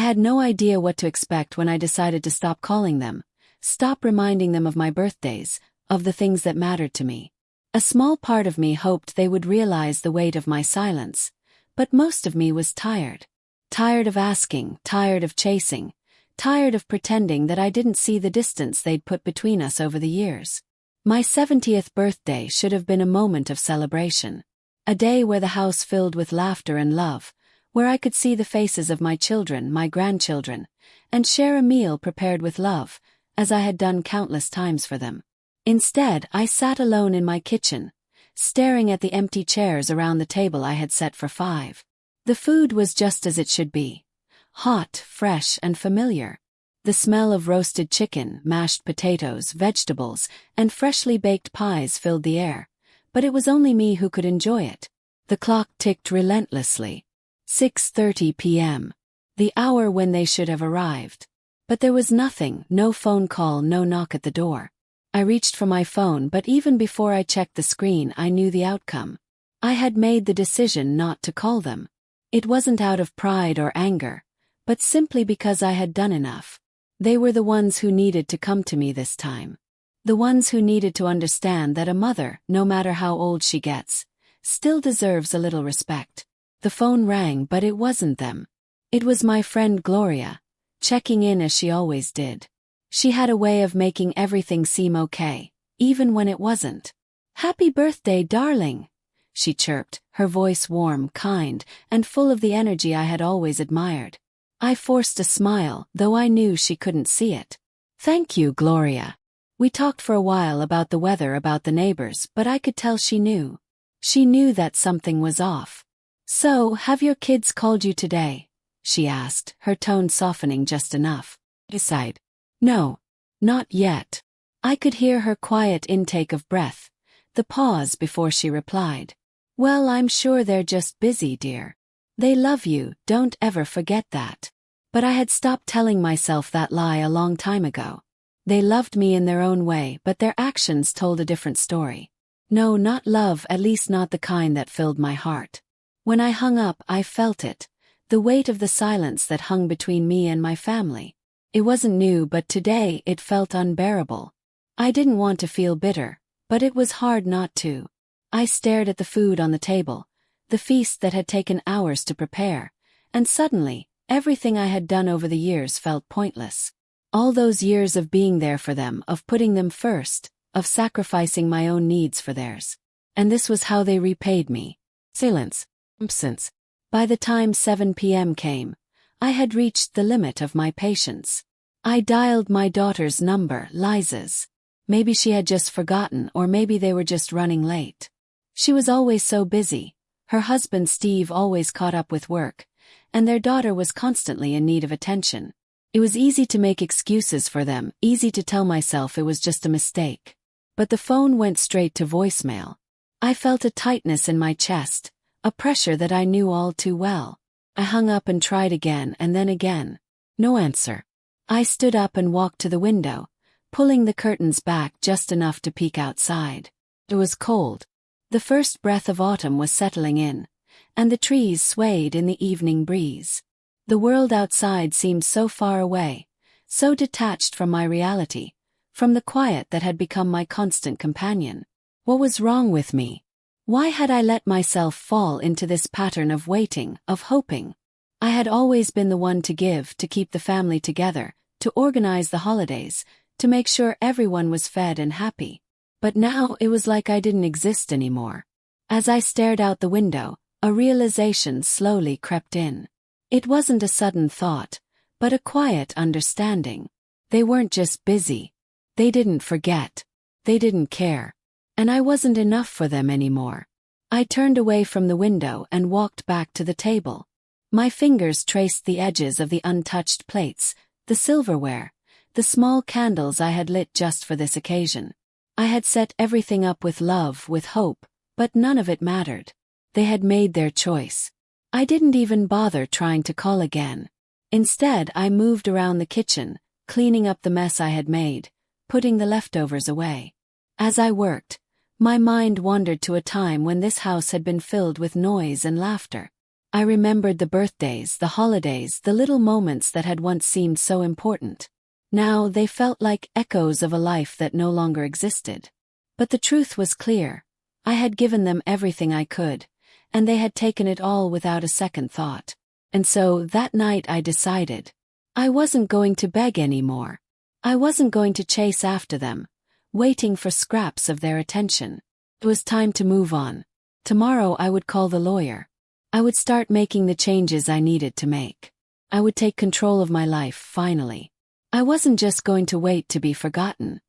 had no idea what to expect when I decided to stop calling them, stop reminding them of my birthdays, of the things that mattered to me. A small part of me hoped they would realize the weight of my silence, but most of me was tired. Tired of asking, tired of chasing, tired of pretending that I didn't see the distance they'd put between us over the years. My 70th birthday should have been a moment of celebration. A day where the house filled with laughter and love, where I could see the faces of my children, my grandchildren, and share a meal prepared with love, as I had done countless times for them. Instead, I sat alone in my kitchen, staring at the empty chairs around the table I had set for 5. The food was just as it should be. Hot, fresh, and familiar. The smell of roasted chicken, mashed potatoes, vegetables, and freshly baked pies filled the air, but it was only me who could enjoy it. The clock ticked relentlessly. 6:30 p.m. The hour when they should have arrived. But there was nothing, no phone call, no knock at the door. I reached for my phone, but even before I checked the screen, I knew the outcome. I had made the decision not to call them. It wasn't out of pride or anger, but simply because I had done enough. They were the ones who needed to come to me this time. The ones who needed to understand that a mother, no matter how old she gets, still deserves a little respect. The phone rang, but it wasn't them. It was my friend Gloria, checking in as she always did. She had a way of making everything seem okay, even when it wasn't. "Happy birthday, darling," she chirped, her voice warm, kind, and full of the energy I had always admired. I forced a smile, though I knew she couldn't see it. "Thank you, Gloria." We talked for a while about the weather, about the neighbors, but I could tell she knew. She knew that something was off. "So, have your kids called you today?" she asked, her tone softening just enough. I sighed. "No. Not yet." I could hear her quiet intake of breath, the pause before she replied. "Well, I'm sure they're just busy, dear. They love you, don't ever forget that." But I had stopped telling myself that lie a long time ago. They loved me in their own way, but their actions told a different story. No, not love, at least not the kind that filled my heart. When I hung up, I felt it, the weight of the silence that hung between me and my family. It wasn't new, but today it felt unbearable. I didn't want to feel bitter, but it was hard not to. I stared at the food on the table, the feast that had taken hours to prepare, and suddenly, everything I had done over the years felt pointless. All those years of being there for them, of putting them first, of sacrificing my own needs for theirs. And this was how they repaid me. Silence. Absence. By the time 7 p.m. came, I had reached the limit of my patience. I dialed my daughter's number, Liza's. Maybe she had just forgotten, or maybe they were just running late. She was always so busy. Her husband Steve always caught up with work, and their daughter was constantly in need of attention. It was easy to make excuses for them, easy to tell myself it was just a mistake. But the phone went straight to voicemail. I felt a tightness in my chest, a pressure that I knew all too well. I hung up and tried again and then again. No answer. I stood up and walked to the window, pulling the curtains back just enough to peek outside. It was cold. The first breath of autumn was settling in, and the trees swayed in the evening breeze. The world outside seemed so far away, so detached from my reality, from the quiet that had become my constant companion. What was wrong with me? Why had I let myself fall into this pattern of waiting, of hoping? I had always been the one to give, to keep the family together, to organize the holidays, to make sure everyone was fed and happy. But now it was like I didn't exist anymore. As I stared out the window, a realization slowly crept in. It wasn't a sudden thought, but a quiet understanding. They weren't just busy. They didn't forget. They didn't care. And I wasn't enough for them anymore. I turned away from the window and walked back to the table. My fingers traced the edges of the untouched plates, the silverware, the small candles I had lit just for this occasion. I had set everything up with love, with hope, but none of it mattered. They had made their choice. I didn't even bother trying to call again. Instead, I moved around the kitchen, cleaning up the mess I had made, putting the leftovers away. As I worked, my mind wandered to a time when this house had been filled with noise and laughter. I remembered the birthdays, the holidays, the little moments that had once seemed so important. Now they felt like echoes of a life that no longer existed. But the truth was clear. I had given them everything I could, and they had taken it all without a second thought. And so, that night I decided. I wasn't going to beg anymore. I wasn't going to chase after them, waiting for scraps of their attention. It was time to move on. Tomorrow I would call the lawyer. I would start making the changes I needed to make. I would take control of my life, finally. I wasn't just going to wait to be forgotten.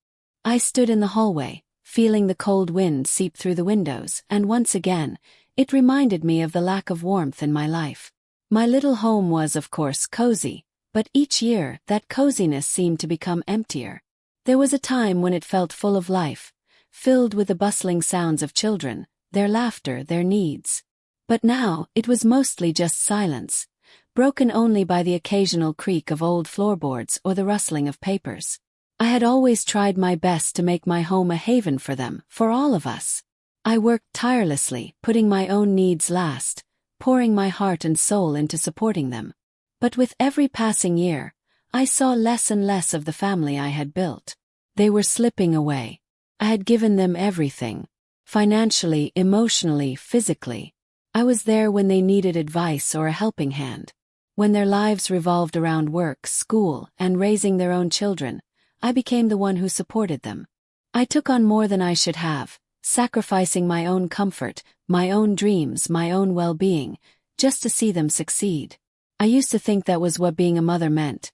I stood in the hallway, feeling the cold wind seep through the windows, and once again, it reminded me of the lack of warmth in my life. My little home was, of course, cozy, but each year, that coziness seemed to become emptier. There was a time when it felt full of life, filled with the bustling sounds of children, their laughter, their needs. But now, it was mostly just silence, broken only by the occasional creak of old floorboards or the rustling of papers. I had always tried my best to make my home a haven for them, for all of us. I worked tirelessly, putting my own needs last, pouring my heart and soul into supporting them. But with every passing year, I saw less and less of the family I had built. They were slipping away. I had given them everything. Financially, emotionally, physically. I was there when they needed advice or a helping hand. When their lives revolved around work, school, and raising their own children, I became the one who supported them. I took on more than I should have, sacrificing my own comfort, my own dreams, my own well-being, just to see them succeed. I used to think that was what being a mother meant,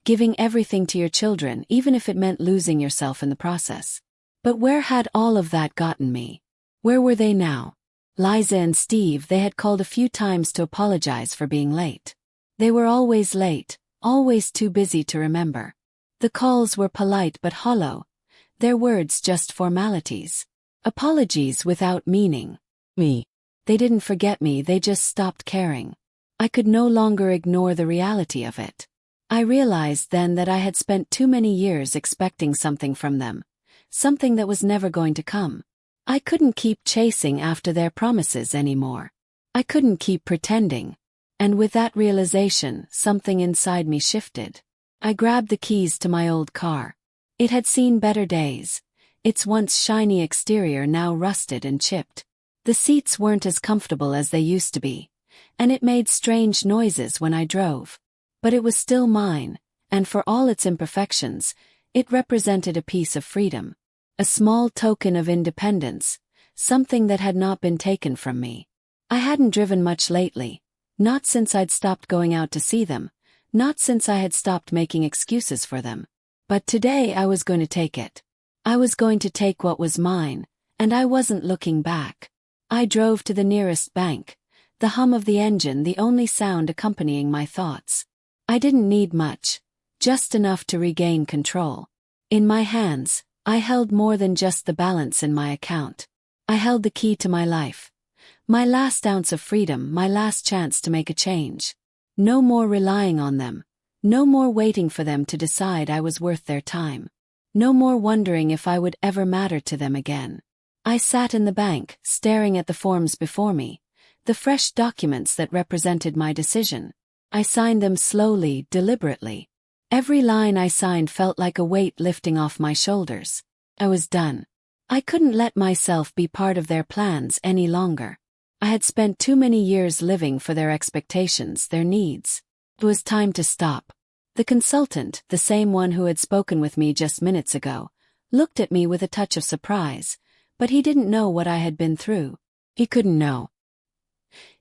giving everything to your children even if it meant losing yourself in the process. But where had all of that gotten me? Where were they now? Liza and Steve, they had called a few times to apologize for being late. They were always late, always too busy to remember. The calls were polite but hollow, their words just formalities. Apologies without meaning. Me. They didn't forget me, they just stopped caring. I could no longer ignore the reality of it. I realized then that I had spent too many years expecting something from them, something that was never going to come. I couldn't keep chasing after their promises anymore. I couldn't keep pretending. And with that realization, something inside me shifted. I grabbed the keys to my old car. It had seen better days. Its once shiny exterior now rusted and chipped. The seats weren't as comfortable as they used to be, and it made strange noises when I drove. But it was still mine, and for all its imperfections, it represented a piece of freedom. A small token of independence, something that had not been taken from me. I hadn't driven much lately, not since I'd stopped going out to see them, not since I had stopped making excuses for them. But today I was going to take it. I was going to take what was mine, and I wasn't looking back. I drove to the nearest bank, the hum of the engine the only sound accompanying my thoughts. I didn't need much, just enough to regain control. In my hands, I held more than just the balance in my account. I held the key to my life. My last ounce of freedom, my last chance to make a change. No more relying on them. No more waiting for them to decide I was worth their time. No more wondering if I would ever matter to them again. I sat in the bank, staring at the forms before me, the fresh documents that represented my decision. I signed them slowly, deliberately. Every line I signed felt like a weight lifting off my shoulders. I was done. I couldn't let myself be part of their plans any longer. I had spent too many years living for their expectations, their needs. It was time to stop. The consultant, the same one who had spoken with me just minutes ago, looked at me with a touch of surprise, but he didn't know what I had been through. He couldn't know.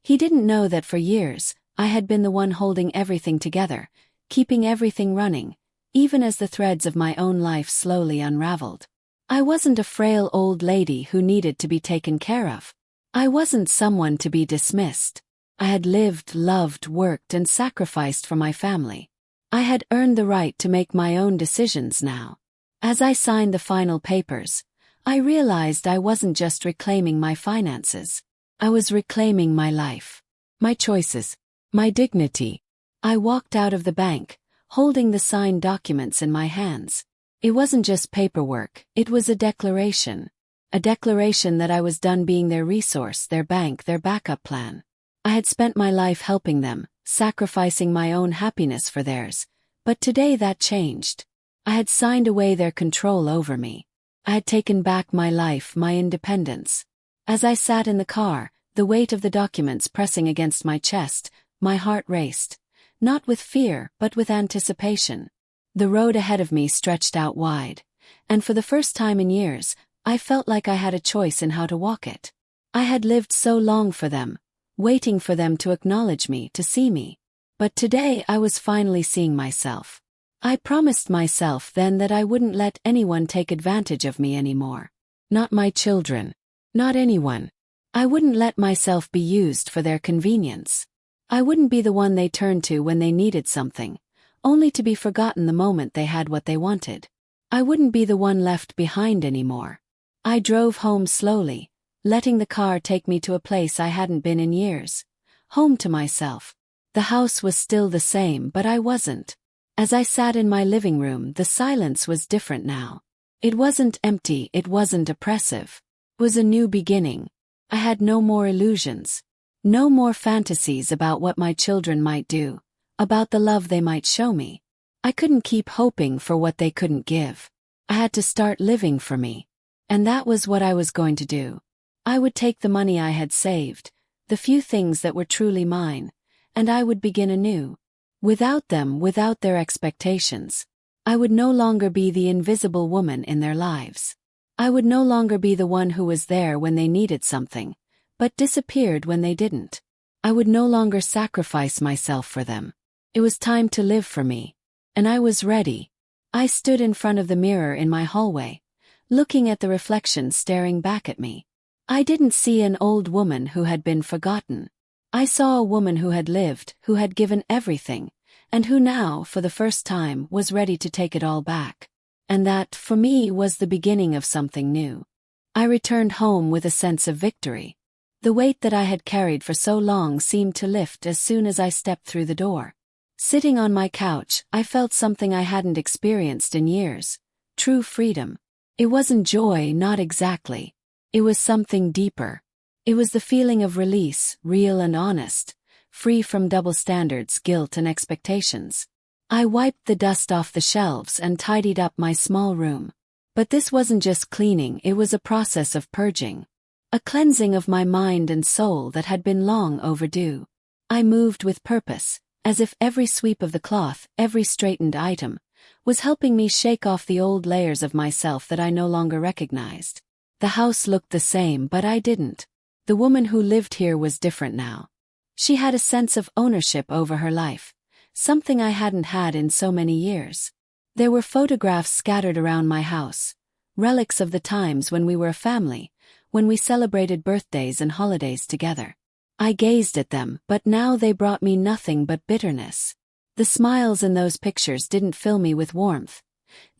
He didn't know that for years, I had been the one holding everything together, keeping everything running, even as the threads of my own life slowly unraveled. I wasn't a frail old lady who needed to be taken care of. I wasn't someone to be dismissed. I had lived, loved, worked, and sacrificed for my family. I had earned the right to make my own decisions now. As I signed the final papers, I realized I wasn't just reclaiming my finances. I was reclaiming my life, my choices, my dignity. I walked out of the bank, holding the signed documents in my hands. It wasn't just paperwork, it was a declaration. A declaration that I was done being their resource, their bank, their backup plan. I had spent my life helping them, sacrificing my own happiness for theirs, but today that changed. I had signed away their control over me. I had taken back my life, my independence. As I sat in the car, the weight of the documents pressing against my chest, my heart raced. Not with fear, but with anticipation. The road ahead of me stretched out wide, and for the first time in years, I felt like I had a choice in how to walk it. I had lived so long for them, waiting for them to acknowledge me, to see me. But today I was finally seeing myself. I promised myself then that I wouldn't let anyone take advantage of me anymore. Not my children. Not anyone. I wouldn't let myself be used for their convenience. I wouldn't be the one they turned to when they needed something, only to be forgotten the moment they had what they wanted. I wouldn't be the one left behind anymore. I drove home slowly, letting the car take me to a place I hadn't been in years. Home to myself. The house was still the same, but I wasn't. As I sat in my living room, the silence was different now. It wasn't empty, it wasn't oppressive. It was a new beginning. I had no more illusions. No more fantasies about what my children might do, about the love they might show me. I couldn't keep hoping for what they couldn't give. I had to start living for me. And that was what I was going to do. I would take the money I had saved, the few things that were truly mine, and I would begin anew. Without them, without their expectations. I would no longer be the invisible woman in their lives. I would no longer be the one who was there when they needed something, but disappeared when they didn't. I would no longer sacrifice myself for them. It was time to live for me. And I was ready. I stood in front of the mirror in my hallway, looking at the reflection staring back at me. I didn't see an old woman who had been forgotten. I saw a woman who had lived, who had given everything, and who now, for the first time, was ready to take it all back. And that, for me, was the beginning of something new. I returned home with a sense of victory. The weight that I had carried for so long seemed to lift as soon as I stepped through the door. Sitting on my couch, I felt something I hadn't experienced in years. True freedom. It wasn't joy, not exactly. It was something deeper. It was the feeling of release, real and honest, free from double standards, guilt and expectations. I wiped the dust off the shelves and tidied up my small room. But this wasn't just cleaning, it was a process of purging. A cleansing of my mind and soul that had been long overdue. I moved with purpose, as if every sweep of the cloth, every straightened item, was helping me shake off the old layers of myself that I no longer recognized. The house looked the same, but I didn't. The woman who lived here was different now. She had a sense of ownership over her life, something I hadn't had in so many years. There were photographs scattered around my house, relics of the times when we were a family, when we celebrated birthdays and holidays together. I gazed at them, but now they brought me nothing but bitterness. The smiles in those pictures didn't fill me with warmth.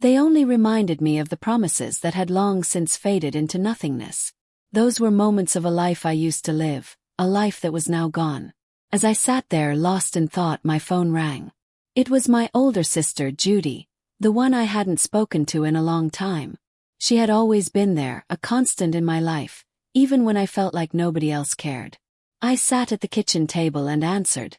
They only reminded me of the promises that had long since faded into nothingness. Those were moments of a life I used to live, a life that was now gone. As I sat there lost in thought, my phone rang. It was my older sister, Judy, the one I hadn't spoken to in a long time. She had always been there, a constant in my life, even when I felt like nobody else cared. I sat at the kitchen table and answered,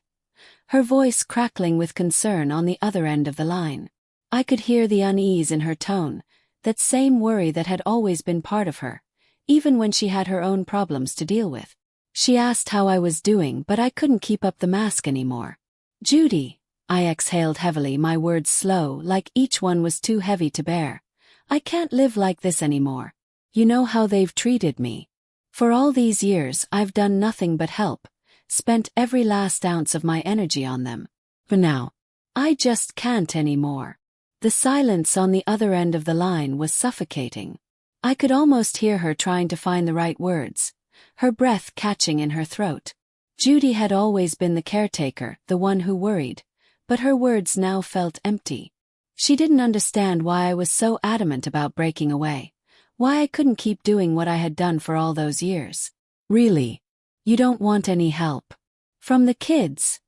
her voice crackling with concern on the other end of the line. I could hear the unease in her tone, that same worry that had always been part of her, even when she had her own problems to deal with. She asked how I was doing, but I couldn't keep up the mask anymore. Judy, I exhaled heavily, my words slow, like each one was too heavy to bear. I can't live like this anymore. You know how they've treated me. For all these years I've done nothing but help, spent every last ounce of my energy on them. But now, I just can't anymore. The silence on the other end of the line was suffocating. I could almost hear her trying to find the right words, her breath catching in her throat. Judy had always been the caretaker, the one who worried, but her words now felt empty. She didn't understand why I was so adamant about breaking away, why I couldn't keep doing what I had done for all those years. Really? You don't want any help? From the kids?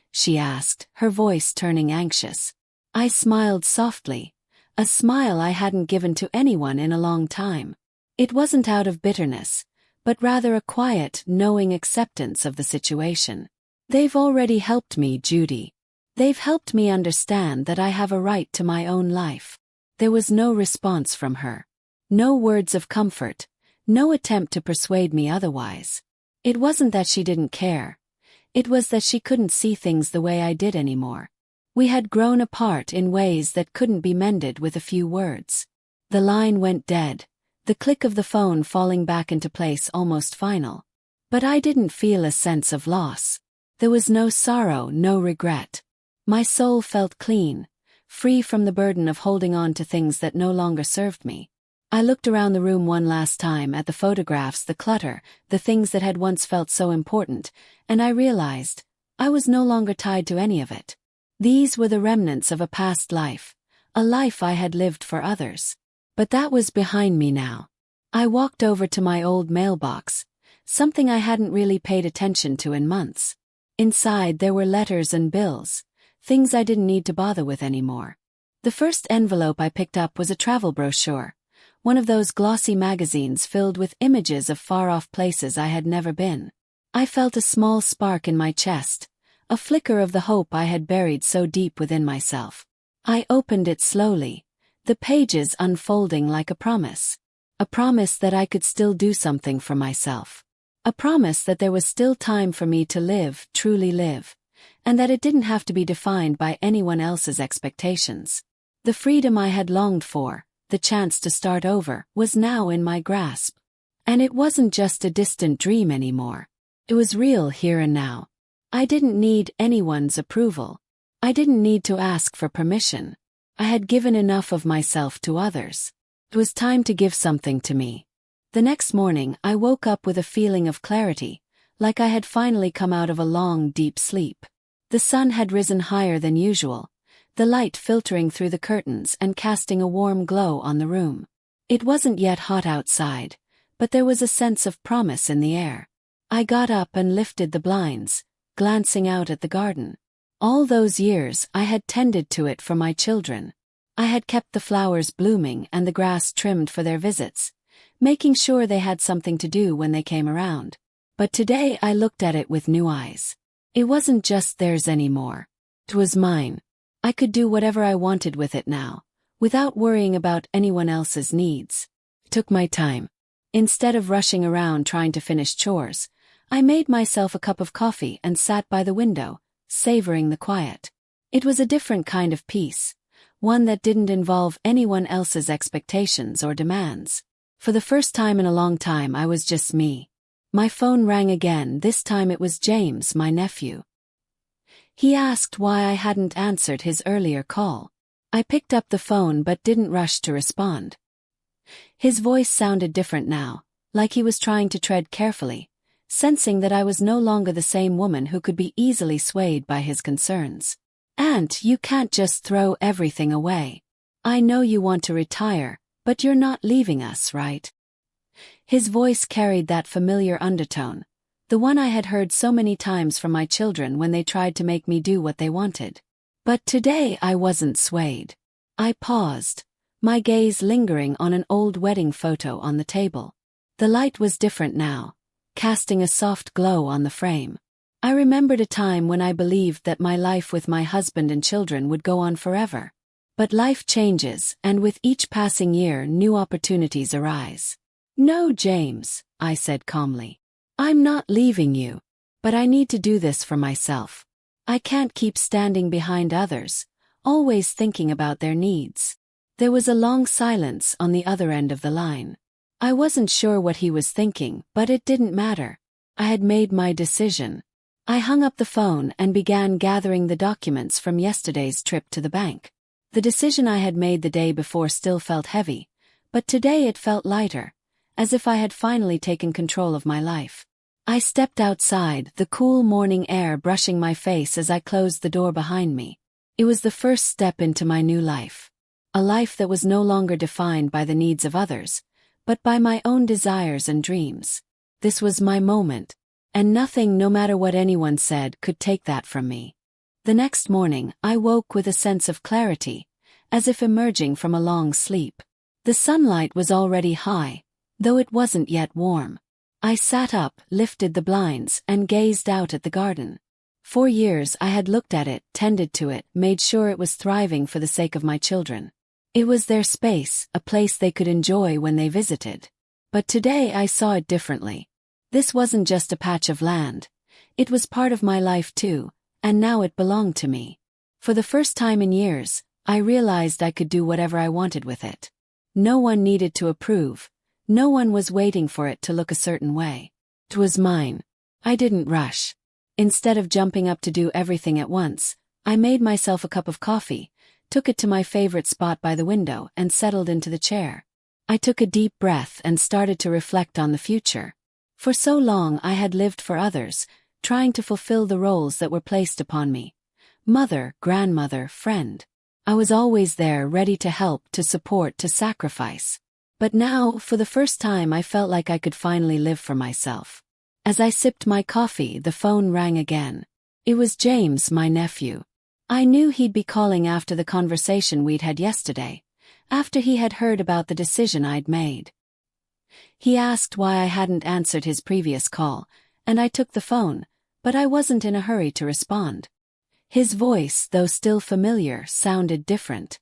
She asked, her voice turning anxious. I smiled softly, a smile I hadn't given to anyone in a long time. It wasn't out of bitterness, but rather a quiet, knowing acceptance of the situation. They've already helped me, Judy. They've helped me understand that I have a right to my own life. There was no response from her. No words of comfort, no attempt to persuade me otherwise. It wasn't that she didn't care. It was that she couldn't see things the way I did anymore. We had grown apart in ways that couldn't be mended with a few words. The line went dead, the click of the phone falling back into place almost final. But I didn't feel a sense of loss. There was no sorrow, no regret. My soul felt clean, free from the burden of holding on to things that no longer served me. I looked around the room one last time at the photographs, the clutter, the things that had once felt so important, and I realized I was no longer tied to any of it. These were the remnants of a past life, a life I had lived for others. But that was behind me now. I walked over to my old mailbox, something I hadn't really paid attention to in months. Inside there were letters and bills, things I didn't need to bother with anymore. The first envelope I picked up was a travel brochure, one of those glossy magazines filled with images of far-off places I had never been. I felt a small spark in my chest, a flicker of the hope I had buried so deep within myself. I opened it slowly, the pages unfolding like a promise. A promise that I could still do something for myself. A promise that there was still time for me to live, truly live, and that it didn't have to be defined by anyone else's expectations. The freedom I had longed for, the chance to start over, was now in my grasp. And it wasn't just a distant dream anymore. It was real here and now. I didn't need anyone's approval. I didn't need to ask for permission. I had given enough of myself to others. It was time to give something to me. The next morning I woke up with a feeling of clarity, like I had finally come out of a long, deep sleep. The sun had risen higher than usual, the light filtering through the curtains and casting a warm glow on the room. It wasn't yet hot outside, but there was a sense of promise in the air. I got up and lifted the blinds, glancing out at the garden. All those years I had tended to it for my children. I had kept the flowers blooming and the grass trimmed for their visits, making sure they had something to do when they came around. But today I looked at it with new eyes. It wasn't just theirs anymore. It was mine. I could do whatever I wanted with it now, without worrying about anyone else's needs. It took my time. Instead of rushing around trying to finish chores, I made myself a cup of coffee and sat by the window, savoring the quiet. It was a different kind of peace, one that didn't involve anyone else's expectations or demands. For the first time in a long time I was just me. My phone rang again, this time it was James, my nephew. He asked why I hadn't answered his earlier call. I picked up the phone but didn't rush to respond. His voice sounded different now, like he was trying to tread carefully, sensing that I was no longer the same woman who could be easily swayed by his concerns. "Aunt, you can't just throw everything away. I know you want to retire, but you're not leaving us, right?" His voice carried that familiar undertone, the one I had heard so many times from my children when they tried to make me do what they wanted. But today I wasn't swayed. I paused, my gaze lingering on an old wedding photo on the table. The light was different now, casting a soft glow on the frame. I remembered a time when I believed that my life with my husband and children would go on forever. But life changes, and with each passing year new opportunities arise. "No, James," I said calmly. "I'm not leaving you. But I need to do this for myself. I can't keep standing behind others, always thinking about their needs." There was a long silence on the other end of the line. I wasn't sure what he was thinking, but it didn't matter. I had made my decision. I hung up the phone and began gathering the documents from yesterday's trip to the bank. The decision I had made the day before still felt heavy, but today it felt lighter, as if I had finally taken control of my life. I stepped outside, the cool morning air brushing my face as I closed the door behind me. It was the first step into my new life. A life that was no longer defined by the needs of others, but by my own desires and dreams. This was my moment, and nothing, no matter what anyone said, could take that from me. The next morning, I woke with a sense of clarity, as if emerging from a long sleep. The sunlight was already high, though it wasn't yet warm. I sat up, lifted the blinds, and gazed out at the garden. For years I had looked at it, tended to it, made sure it was thriving for the sake of my children. It was their space, a place they could enjoy when they visited. But today I saw it differently. This wasn't just a patch of land. It was part of my life too, and now it belonged to me. For the first time in years, I realized I could do whatever I wanted with it. No one needed to approve. No one was waiting for it to look a certain way. It was mine. I didn't rush. Instead of jumping up to do everything at once, I made myself a cup of coffee, took it to my favorite spot by the window, and settled into the chair. I took a deep breath and started to reflect on the future. For so long I had lived for others, trying to fulfill the roles that were placed upon me. Mother, grandmother, friend. I was always there, ready to help, to support, to sacrifice. But now, for the first time, I felt like I could finally live for myself. As I sipped my coffee, the phone rang again. It was James, my nephew. I knew he'd be calling after the conversation we'd had yesterday, after he had heard about the decision I'd made. He asked why I hadn't answered his previous call, and I took the phone, but I wasn't in a hurry to respond. His voice, though still familiar, sounded different.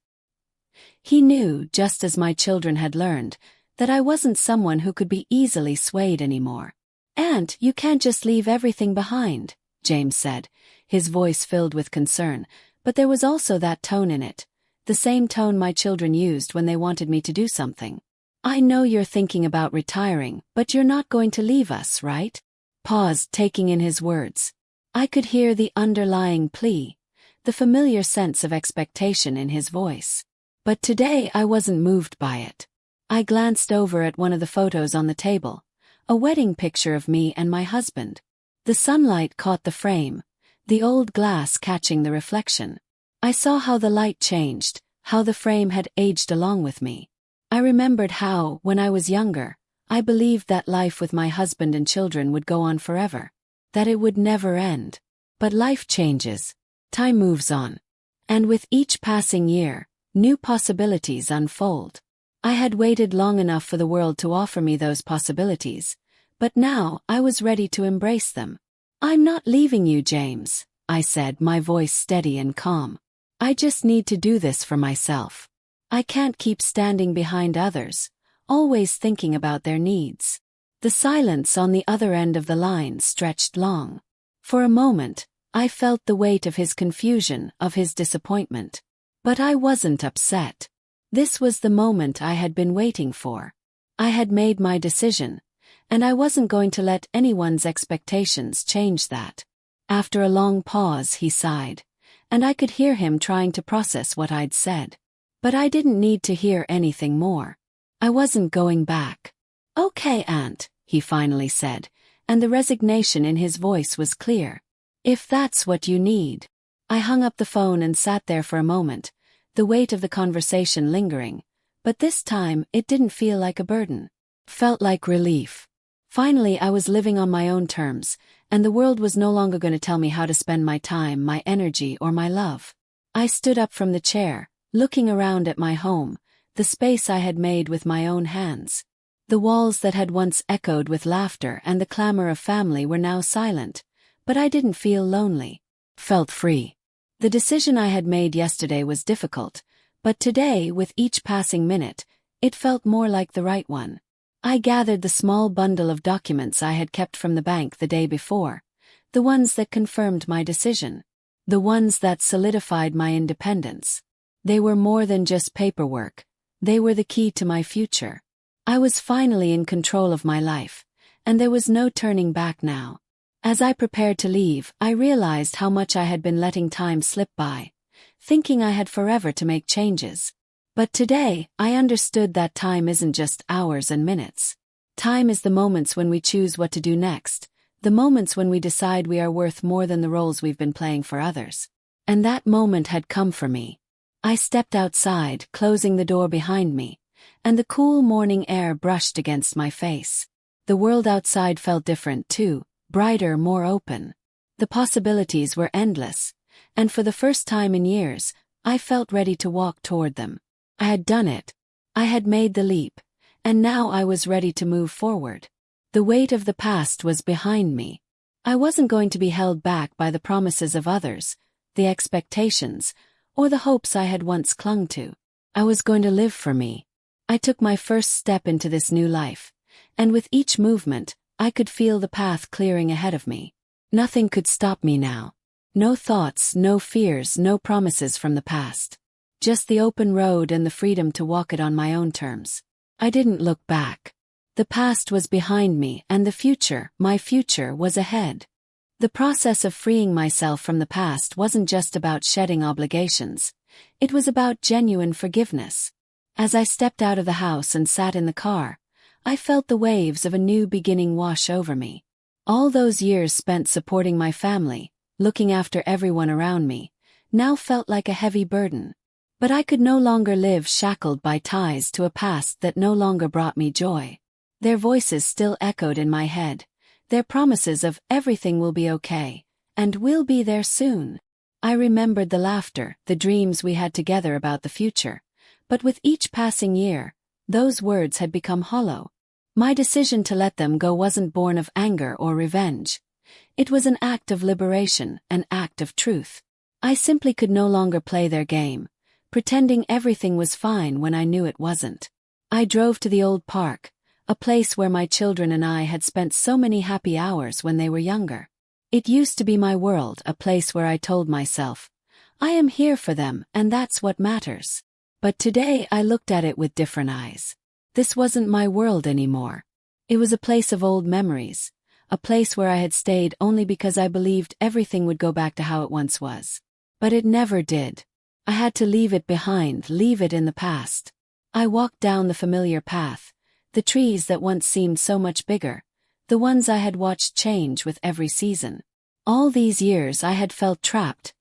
He knew, just as my children had learned, that I wasn't someone who could be easily swayed anymore. "And you can't just leave everything behind," James said, his voice filled with concern, but there was also that tone in it, the same tone my children used when they wanted me to do something. "I know you're thinking about retiring, but you're not going to leave us, right?" Paused, taking in his words. I could hear the underlying plea, the familiar sense of expectation in his voice. But today I wasn't moved by it. I glanced over at one of the photos on the table, a wedding picture of me and my husband. The sunlight caught the frame, the old glass catching the reflection. I saw how the light changed, how the frame had aged along with me. I remembered how, when I was younger, I believed that life with my husband and children would go on forever, that it would never end. But life changes. Time moves on. And with each passing year, new possibilities unfold. I had waited long enough for the world to offer me those possibilities, but now I was ready to embrace them. "I'm not leaving you, James," I said, my voice steady and calm. "I just need to do this for myself. I can't keep standing behind others, always thinking about their needs." The silence on the other end of the line stretched long. For a moment, I felt the weight of his confusion, of his disappointment. But I wasn't upset. This was the moment I had been waiting for. I had made my decision, and I wasn't going to let anyone's expectations change that. After a long pause, he sighed, and I could hear him trying to process what I'd said. But I didn't need to hear anything more. I wasn't going back. "Okay, Aunt," he finally said, and the resignation in his voice was clear. "If that's what you need." I hung up the phone and sat there for a moment, the weight of the conversation lingering, but this time it didn't feel like a burden. Felt like relief. Finally, I was living on my own terms, and the world was no longer going to tell me how to spend my time, my energy, or my love. I stood up from the chair, looking around at my home, the space I had made with my own hands. The walls that had once echoed with laughter and the clamor of family were now silent, but I didn't feel lonely. Felt free. The decision I had made yesterday was difficult, but today, with each passing minute, it felt more like the right one. I gathered the small bundle of documents I had kept from the bank the day before, the ones that confirmed my decision, the ones that solidified my independence. They were more than just paperwork, they were the key to my future. I was finally in control of my life, and there was no turning back now. As I prepared to leave, I realized how much I had been letting time slip by, thinking I had forever to make changes. But today, I understood that time isn't just hours and minutes. Time is the moments when we choose what to do next, the moments when we decide we are worth more than the roles we've been playing for others. And that moment had come for me. I stepped outside, closing the door behind me, and the cool morning air brushed against my face. The world outside felt different too. Brighter, more open. The possibilities were endless, and for the first time in years, I felt ready to walk toward them. I had done it. I had made the leap, and now I was ready to move forward. The weight of the past was behind me. I wasn't going to be held back by the promises of others, the expectations, or the hopes I had once clung to. I was going to live for me. I took my first step into this new life, and with each movement, I could feel the path clearing ahead of me. Nothing could stop me now. No thoughts, no fears, no promises from the past. Just the open road and the freedom to walk it on my own terms. I didn't look back. The past was behind me and the future, my future, was ahead. The process of freeing myself from the past wasn't just about shedding obligations. It was about genuine forgiveness. As I stepped out of the house and sat in the car, I felt the waves of a new beginning wash over me. All those years spent supporting my family, looking after everyone around me, now felt like a heavy burden. But I could no longer live shackled by ties to a past that no longer brought me joy. Their voices still echoed in my head, their promises of everything will be okay, and we'll be there soon. I remembered the laughter, the dreams we had together about the future, but with each passing year, those words had become hollow. My decision to let them go wasn't born of anger or revenge. It was an act of liberation, an act of truth. I simply could no longer play their game, pretending everything was fine when I knew it wasn't. I drove to the old park, a place where my children and I had spent so many happy hours when they were younger. It used to be my world, a place where I told myself, I am here for them and that's what matters. But today I looked at it with different eyes. This wasn't my world anymore. It was a place of old memories, a place where I had stayed only because I believed everything would go back to how it once was. But it never did. I had to leave it behind, leave it in the past. I walked down the familiar path, the trees that once seemed so much bigger, the ones I had watched change with every season. All these years I had felt trapped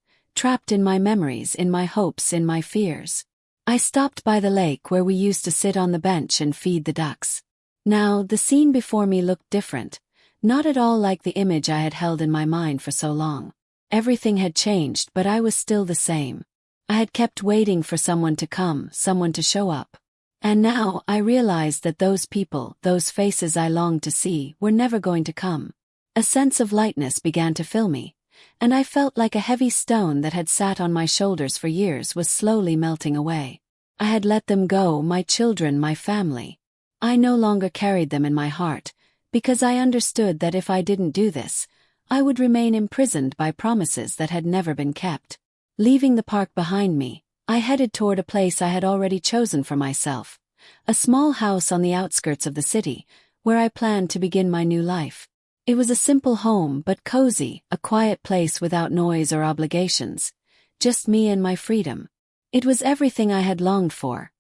in my memories, in my hopes, in my fears. I stopped by the lake where we used to sit on the bench and feed the ducks. Now, the scene before me looked different, not at all like the image I had held in my mind for so long. Everything had changed, but I was still the same. I had kept waiting for someone to come, someone to show up. And now I realized that those people, those faces I longed to see, were never going to come. A sense of lightness began to fill me, and I felt like a heavy stone that had sat on my shoulders for years was slowly melting away. I had let them go, my children, my family. I no longer carried them in my heart, because I understood that if I didn't do this, I would remain imprisoned by promises that had never been kept. Leaving the park behind me, I headed toward a place I had already chosen for myself, a small house on the outskirts of the city, where I planned to begin my new life. It was a simple home but cozy, a quiet place without noise or obligations, just me and my freedom. It was everything I had longed for.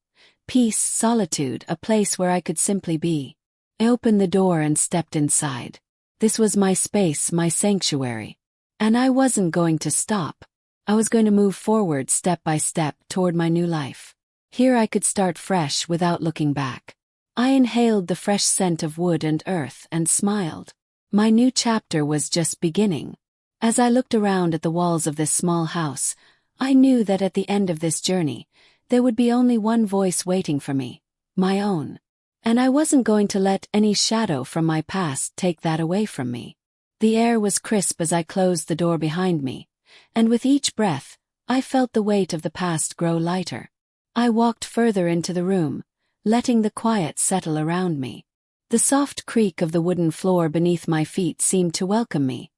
Peace, solitude, a place where I could simply be. I opened the door and stepped inside. This was my space, my sanctuary. And I wasn't going to stop. I was going to move forward step by step toward my new life. Here I could start fresh without looking back. I inhaled the fresh scent of wood and earth and smiled. My new chapter was just beginning. As I looked around at the walls of this small house, I knew that at the end of this journey, there would be only one voice waiting for me, my own. And I wasn't going to let any shadow from my past take that away from me. The air was crisp as I closed the door behind me, and with each breath, I felt the weight of the past grow lighter. I walked further into the room, letting the quiet settle around me. The soft creak of the wooden floor beneath my feet seemed to welcome me,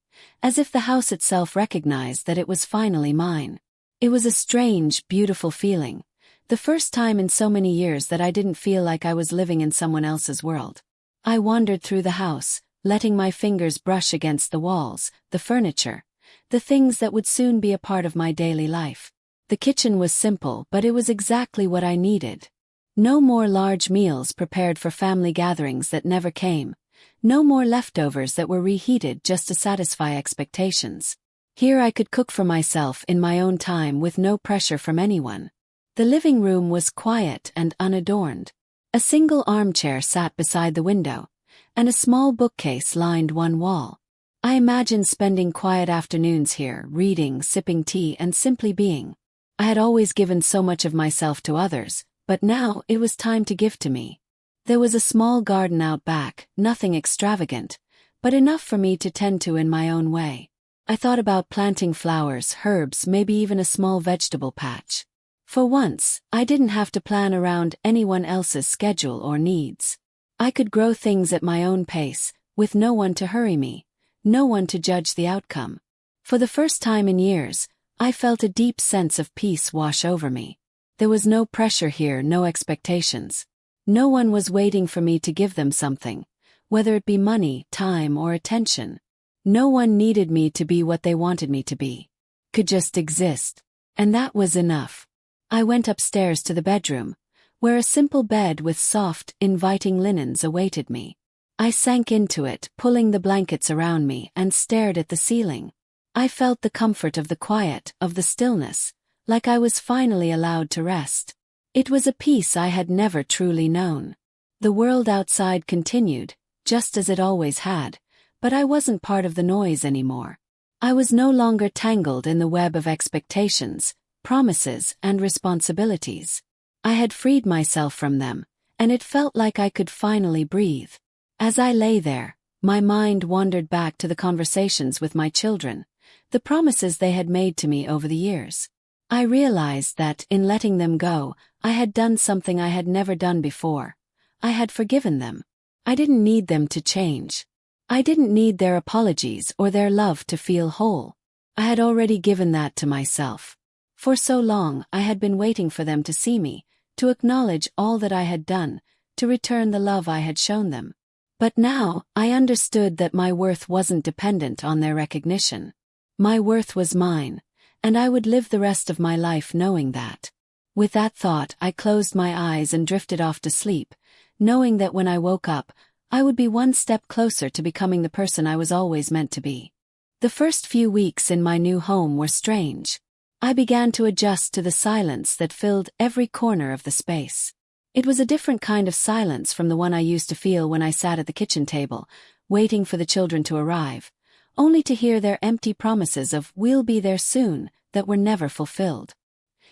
as if the house itself recognized that it was finally mine. It was a strange, beautiful feeling, the first time in so many years that I didn't feel like I was living in someone else's world. I wandered through the house, letting my fingers brush against the walls, the furniture, the things that would soon be a part of my daily life. The kitchen was simple, but it was exactly what I needed. No more large meals prepared for family gatherings that never came. No more leftovers that were reheated just to satisfy expectations. Here I could cook for myself in my own time with no pressure from anyone. The living room was quiet and unadorned. A single armchair sat beside the window, and a small bookcase lined one wall. I imagined spending quiet afternoons here, reading, sipping tea, and simply being. I had always given so much of myself to others, but now it was time to give to me. There was a small garden out back, nothing extravagant, but enough for me to tend to in my own way. I thought about planting flowers, herbs, maybe even a small vegetable patch. For once, I didn't have to plan around anyone else's schedule or needs. I could grow things at my own pace, with no one to hurry me, no one to judge the outcome. For the first time in years, I felt a deep sense of peace wash over me. There was no pressure here, no expectations. No one was waiting for me to give them something, whether it be money, time, or attention. No one needed me to be what they wanted me to be. Could just exist. And that was enough. I went upstairs to the bedroom, where a simple bed with soft, inviting linens awaited me. I sank into it, pulling the blankets around me, and stared at the ceiling. I felt the comfort of the quiet, of the stillness, like I was finally allowed to rest. It was a peace I had never truly known. The world outside continued, just as it always had, but I wasn't part of the noise anymore. I was no longer tangled in the web of expectations, promises, and responsibilities. I had freed myself from them, and it felt like I could finally breathe. As I lay there, my mind wandered back to the conversations with my children, the promises they had made to me over the years. I realized that, in letting them go, I had done something I had never done before. I had forgiven them. I didn't need them to change. I didn't need their apologies or their love to feel whole. I had already given that to myself. For so long, I had been waiting for them to see me, to acknowledge all that I had done, to return the love I had shown them. But now, I understood that my worth wasn't dependent on their recognition. My worth was mine, and I would live the rest of my life knowing that. With that thought, I closed my eyes and drifted off to sleep, knowing that when I woke up, I would be one step closer to becoming the person I was always meant to be. The first few weeks in my new home were strange. I began to adjust to the silence that filled every corner of the space. It was a different kind of silence from the one I used to feel when I sat at the kitchen table, waiting for the children to arrive, only to hear their empty promises of "we'll be there soon" that were never fulfilled.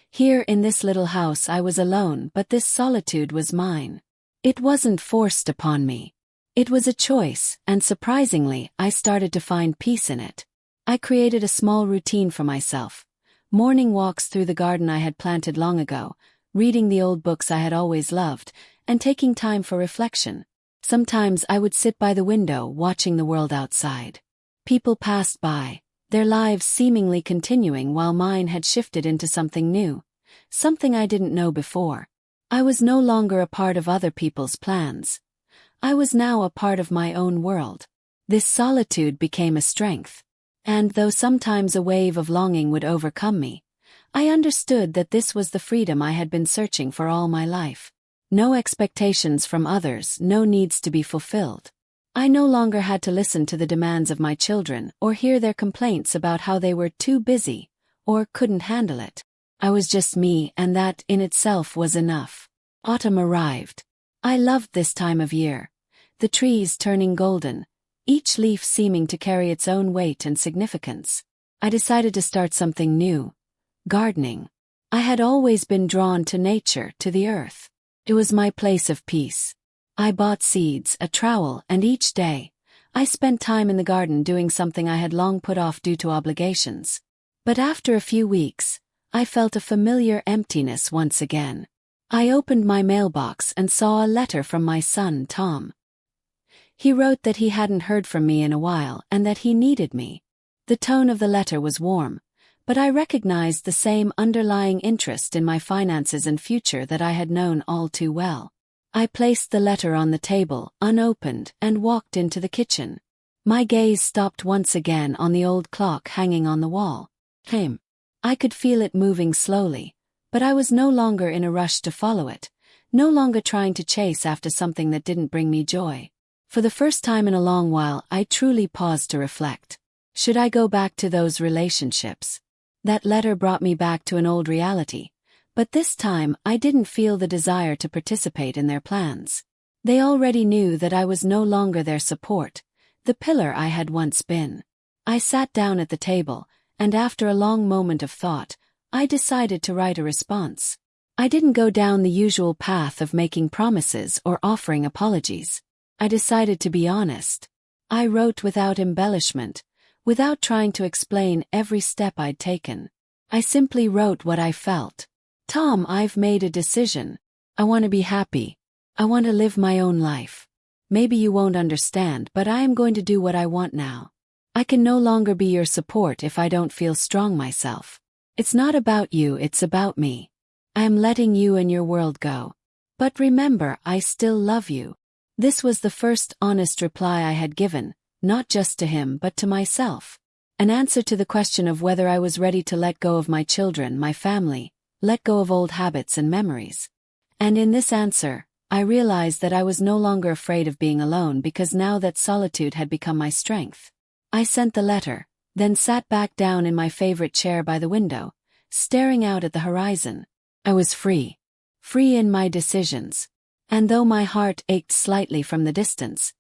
Here in this little house I was alone, but this solitude was mine. It wasn't forced upon me. It was a choice, and surprisingly, I started to find peace in it. I created a small routine for myself. Morning walks through the garden I had planted long ago, reading the old books I had always loved, and taking time for reflection. Sometimes I would sit by the window watching the world outside. People passed by, their lives seemingly continuing while mine had shifted into something new, something I didn't know before. I was no longer a part of other people's plans. I was now a part of my own world. This solitude became a strength. And though sometimes a wave of longing would overcome me, I understood that this was the freedom I had been searching for all my life. No expectations from others, no needs to be fulfilled. I no longer had to listen to the demands of my children or hear their complaints about how they were too busy or couldn't handle it. I was just me, and that in itself was enough. Autumn arrived. I loved this time of year. The trees turning golden, each leaf seeming to carry its own weight and significance. I decided to start something new. Gardening. I had always been drawn to nature, to the earth. It was my place of peace. I bought seeds, a trowel, and each day, I spent time in the garden doing something I had long put off due to obligations. But after a few weeks, I felt a familiar emptiness once again. I opened my mailbox and saw a letter from my son, Tom. He wrote that he hadn't heard from me in a while and that he needed me. The tone of the letter was warm, but I recognized the same underlying interest in my finances and future that I had known all too well. I placed the letter on the table, unopened, and walked into the kitchen. My gaze stopped once again on the old clock hanging on the wall. I could feel it moving slowly, but I was no longer in a rush to follow it, no longer trying to chase after something that didn't bring me joy. For the first time in a long while, I truly paused to reflect. Should I go back to those relationships? That letter brought me back to an old reality, but this time I didn't feel the desire to participate in their plans. They already knew that I was no longer their support, the pillar I had once been. I sat down at the table, and after a long moment of thought, I decided to write a response. I didn't go down the usual path of making promises or offering apologies. I decided to be honest. I wrote without embellishment, without trying to explain every step I'd taken. I simply wrote what I felt. Tom, I've made a decision. I want to be happy. I want to live my own life. Maybe you won't understand, but I am going to do what I want now. I can no longer be your support if I don't feel strong myself. It's not about you, it's about me. I am letting you and your world go. But remember, I still love you. This was the first honest reply I had given, not just to him but to myself. An answer to the question of whether I was ready to let go of my children, my family, let go of old habits and memories. And in this answer, I realized that I was no longer afraid of being alone because now that solitude had become my strength. I sent the letter, then sat back down in my favorite chair by the window, staring out at the horizon. I was free. Free in my decisions. And though my heart ached slightly from the distance,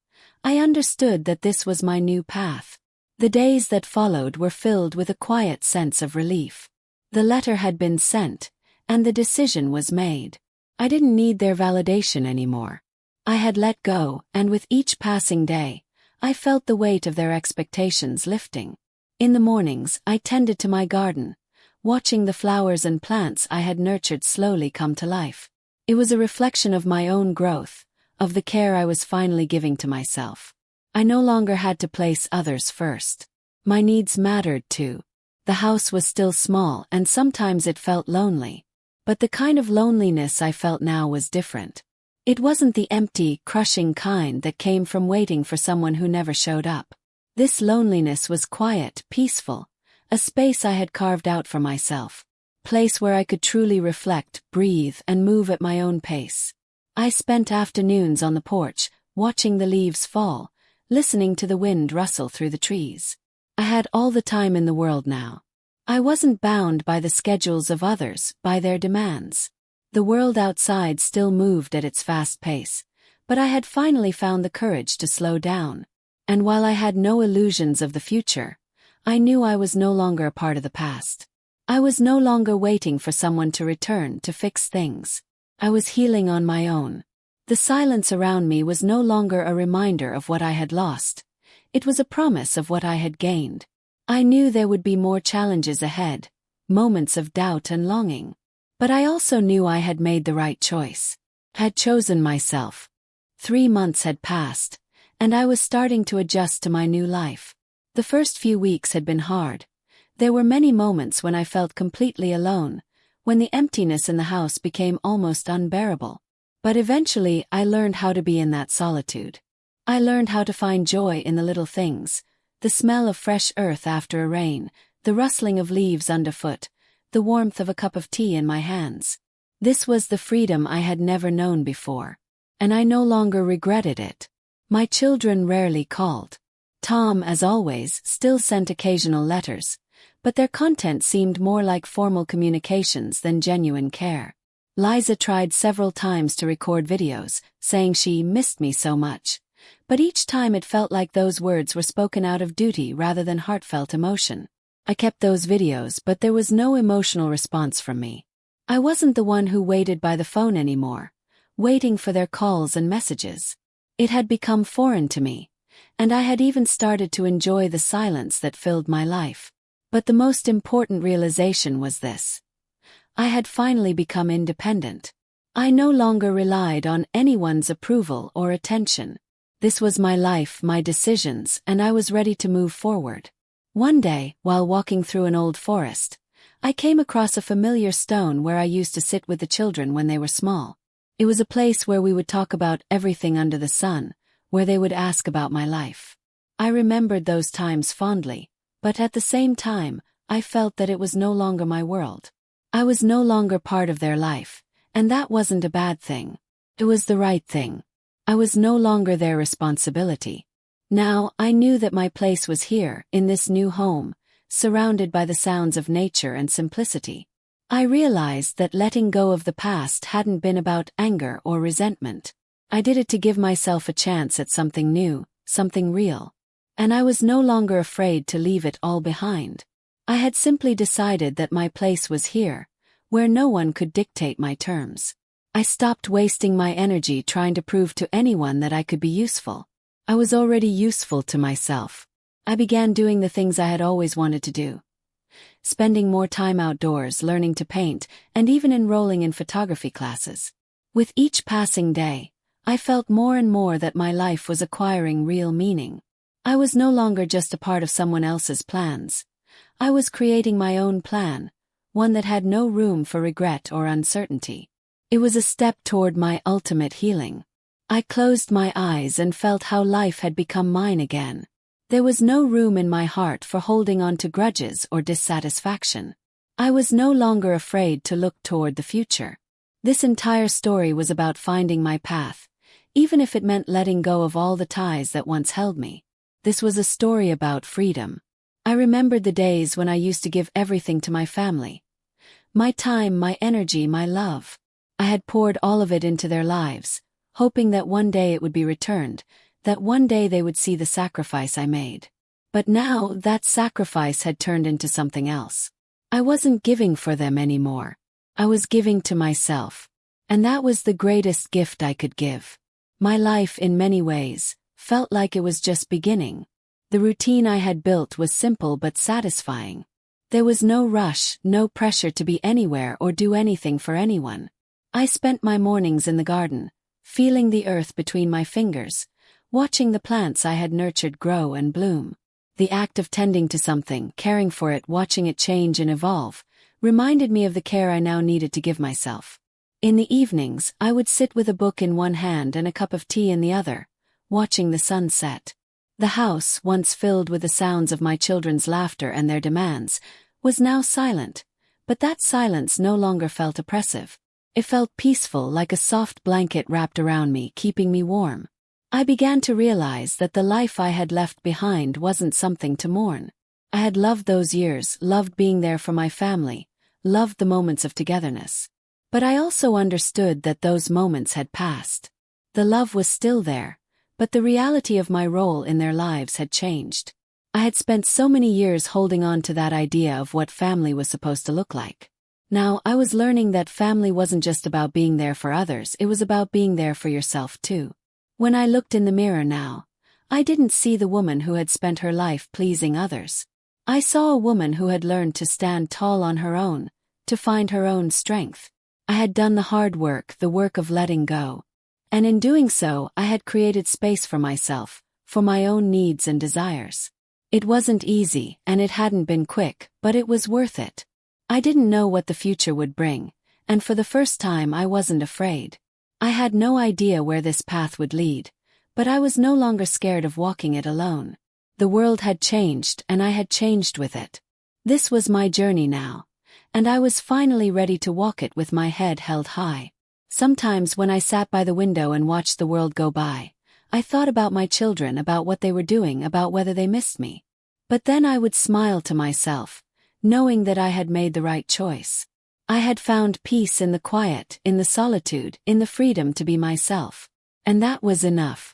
I understood that this was my new path. The days that followed were filled with a quiet sense of relief. The letter had been sent, and the decision was made. I didn't need their validation anymore. I had let go, and with each passing day, I felt the weight of their expectations lifting. In the mornings, I tended to my garden, watching the flowers and plants I had nurtured slowly come to life. It was a reflection of my own growth, of the care I was finally giving to myself. I no longer had to place others first. My needs mattered too. The house was still small and sometimes it felt lonely. But the kind of loneliness I felt now was different. It wasn't the empty, crushing kind that came from waiting for someone who never showed up. This loneliness was quiet, peaceful, a space I had carved out for myself. Place where I could truly reflect, breathe, and move at my own pace. I spent afternoons on the porch, watching the leaves fall, listening to the wind rustle through the trees. I had all the time in the world now. I wasn't bound by the schedules of others, by their demands. The world outside still moved at its fast pace, but I had finally found the courage to slow down. And while I had no illusions of the future, I knew I was no longer a part of the past. I was no longer waiting for someone to return to fix things. I was healing on my own. The silence around me was no longer a reminder of what I had lost. It was a promise of what I had gained. I knew there would be more challenges ahead, moments of doubt and longing. But I also knew I had made the right choice. Had chosen myself. 3 months had passed, and I was starting to adjust to my new life. The first few weeks had been hard. There were many moments when I felt completely alone, when the emptiness in the house became almost unbearable. But eventually I learned how to be in that solitude. I learned how to find joy in the little things, the smell of fresh earth after a rain, the rustling of leaves underfoot, the warmth of a cup of tea in my hands. This was the freedom I had never known before, and I no longer regretted it. My children rarely called. Tom, as always, still sent occasional letters, but their content seemed more like formal communications than genuine care. Liza tried several times to record videos, saying she missed me so much, but each time it felt like those words were spoken out of duty rather than heartfelt emotion. I kept those videos, but there was no emotional response from me. I wasn't the one who waited by the phone anymore, waiting for their calls and messages. It had become foreign to me, and I had even started to enjoy the silence that filled my life. But the most important realization was this. I had finally become independent. I no longer relied on anyone's approval or attention. This was my life, my decisions, and I was ready to move forward. One day, while walking through an old forest, I came across a familiar stone where I used to sit with the children when they were small. It was a place where we would talk about everything under the sun, where they would ask about my life. I remembered those times fondly, but at the same time, I felt that it was no longer my world. I was no longer part of their life, and that wasn't a bad thing. It was the right thing. I was no longer their responsibility. Now, I knew that my place was here, in this new home, surrounded by the sounds of nature and simplicity. I realized that letting go of the past hadn't been about anger or resentment. I did it to give myself a chance at something new, something real. And I was no longer afraid to leave it all behind. I had simply decided that my place was here, where no one could dictate my terms. I stopped wasting my energy trying to prove to anyone that I could be useful. I was already useful to myself. I began doing the things I had always wanted to do. Spending more time outdoors, learning to paint, and even enrolling in photography classes. With each passing day, I felt more and more that my life was acquiring real meaning. I was no longer just a part of someone else's plans. I was creating my own plan, one that had no room for regret or uncertainty. It was a step toward my ultimate healing. I closed my eyes and felt how life had become mine again. There was no room in my heart for holding on to grudges or dissatisfaction. I was no longer afraid to look toward the future. This entire story was about finding my path, even if it meant letting go of all the ties that once held me. This was a story about freedom. I remembered the days when I used to give everything to my family. My time, my energy, my love. I had poured all of it into their lives, hoping that one day it would be returned, that one day they would see the sacrifice I made. But now that sacrifice had turned into something else. I wasn't giving for them anymore. I was giving to myself. And that was the greatest gift I could give. My life, in many ways, felt like it was just beginning. The routine I had built was simple but satisfying. There was no rush, no pressure to be anywhere or do anything for anyone. I spent my mornings in the garden, feeling the earth between my fingers, watching the plants I had nurtured grow and bloom. The act of tending to something, caring for it, watching it change and evolve, reminded me of the care I now needed to give myself. In the evenings, I would sit with a book in one hand and a cup of tea in the other, watching the sun set. The house, once filled with the sounds of my children's laughter and their demands, was now silent, but that silence no longer felt oppressive. It felt peaceful, like a soft blanket wrapped around me, keeping me warm. I began to realize that the life I had left behind wasn't something to mourn. I had loved those years, loved being there for my family, loved the moments of togetherness. But I also understood that those moments had passed. The love was still there, but the reality of my role in their lives had changed. I had spent so many years holding on to that idea of what family was supposed to look like. Now I was learning that family wasn't just about being there for others, it was about being there for yourself too. When I looked in the mirror now, I didn't see the woman who had spent her life pleasing others. I saw a woman who had learned to stand tall on her own, to find her own strength. I had done the hard work, the work of letting go. And in doing so, I had created space for myself, for my own needs and desires. It wasn't easy, and it hadn't been quick, but it was worth it. I didn't know what the future would bring, and for the first time I wasn't afraid. I had no idea where this path would lead, but I was no longer scared of walking it alone. The world had changed, and I had changed with it. This was my journey now, and I was finally ready to walk it with my head held high. Sometimes when I sat by the window and watched the world go by, I thought about my children, about what they were doing, about whether they missed me. But then I would smile to myself, knowing that I had made the right choice. I had found peace in the quiet, in the solitude, in the freedom to be myself. And that was enough.